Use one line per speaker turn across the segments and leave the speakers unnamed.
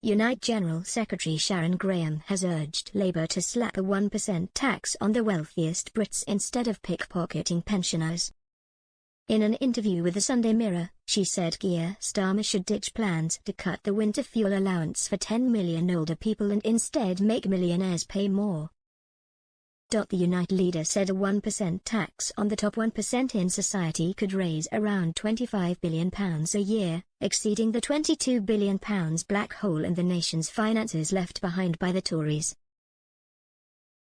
Unite General Secretary Sharon Graham has urged Labour to slap a 1% tax on the wealthiest Brits instead of pickpocketing pensioners. In an interview with the Sunday Mirror, she said Keir Starmer should ditch plans to cut the winter fuel allowance for 10 million older people and instead make millionaires pay more. The Unite leader said a 1% tax on the top 1% in society could raise around £25 billion a year, exceeding the £22 billion black hole in the nation's finances left behind by the Tories.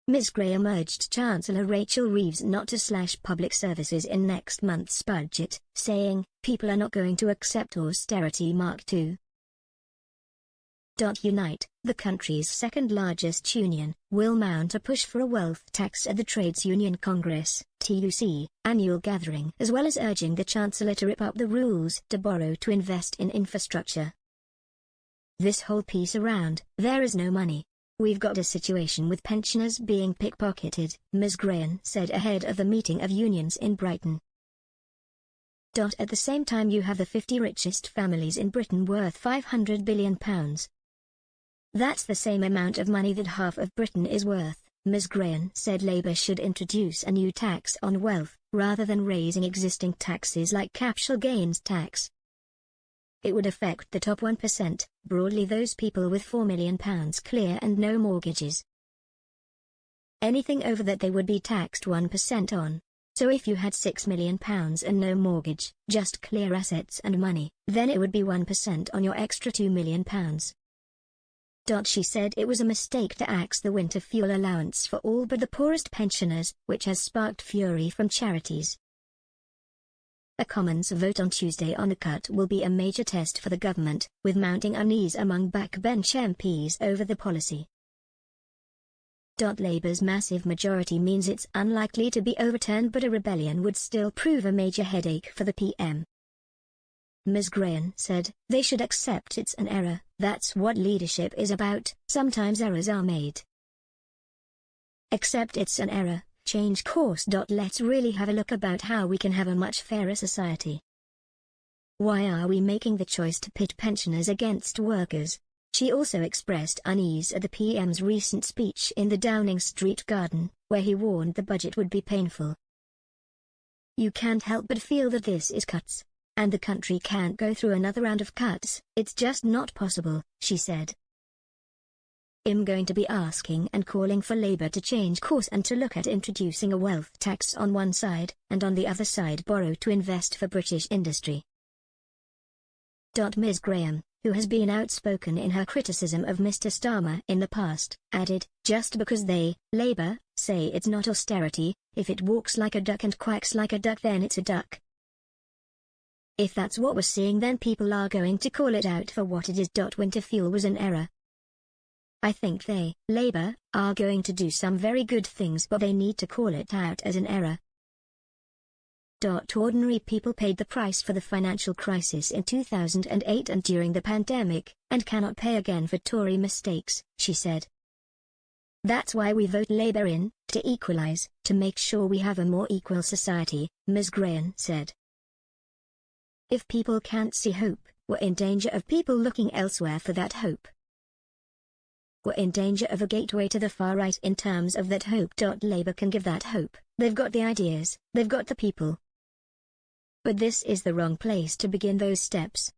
Ms Graham urged Chancellor Rachel Reeves not to slash public services in next month's budget, saying, "People are not going to accept austerity Mark II." Unite, the country's second-largest union, will mount a push for a wealth tax at the Trades Union Congress (TUC) annual gathering, as well as urging the Chancellor to rip up the rules to borrow to invest in infrastructure. "This whole piece around, there is no money. We've got a situation with pensioners being pickpocketed," Ms Graham said ahead of the meeting of unions in Brighton. At the same time you have the 50 richest families in Britain worth £500 billion. That's the same amount of money that half of Britain is worth. Ms Graham said Labour should introduce a new tax on wealth, rather than raising existing taxes like capital gains tax. It would affect the top 1%, broadly those people with £4 million clear and no mortgages. Anything over that they would be taxed 1% on. So if you had £6 million and no mortgage, just clear assets and money, then it would be 1% on your extra £2 million. She said it was a mistake to axe the winter fuel allowance for all but the poorest pensioners, which has sparked fury from charities. A Commons vote on Tuesday on the cut will be a major test for the government, with mounting unease among backbench MPs over the policy. Labour's massive majority means it's unlikely to be overturned, but a rebellion would still prove a major headache for the PM. Ms Graham said, "They should accept it's an error, that's what leadership is about, sometimes errors are made. Accept it's an error, change course. Let's really have a look about how we can have a much fairer society. Why are we making the choice to pit pensioners against workers?" She also expressed unease at the PM's recent speech in the Downing Street Garden, where he warned the budget would be painful. "You can't help but feel that this is cuts. And the country can't go through another round of cuts, it's just not possible," she said. "I'm going to be asking and calling for Labour to change course and to look at introducing a wealth tax on one side, and on the other side borrow to invest for British industry." Ms Graham, who has been outspoken in her criticism of Mr Starmer in the past, added, "Just because they, Labour, say it's not austerity, if it walks like a duck and quacks like a duck then it's a duck. If that's what we're seeing then people are going to call it out for what it is. Winter fuel was an error. I think they, Labour, are going to do some very good things, but they need to call it out as an error. Ordinary people paid the price for the financial crisis in 2008 and during the pandemic, and cannot pay again for Tory mistakes," she said. "That's why we vote Labour in, to equalise, to make sure we have a more equal society," Ms Graham said. "If people can't see hope, we're in danger of people looking elsewhere for that hope. We're in danger of a gateway to the far right in terms of that hope. Labour can give that hope, they've got the ideas, they've got the people. But this is the wrong place to begin those steps."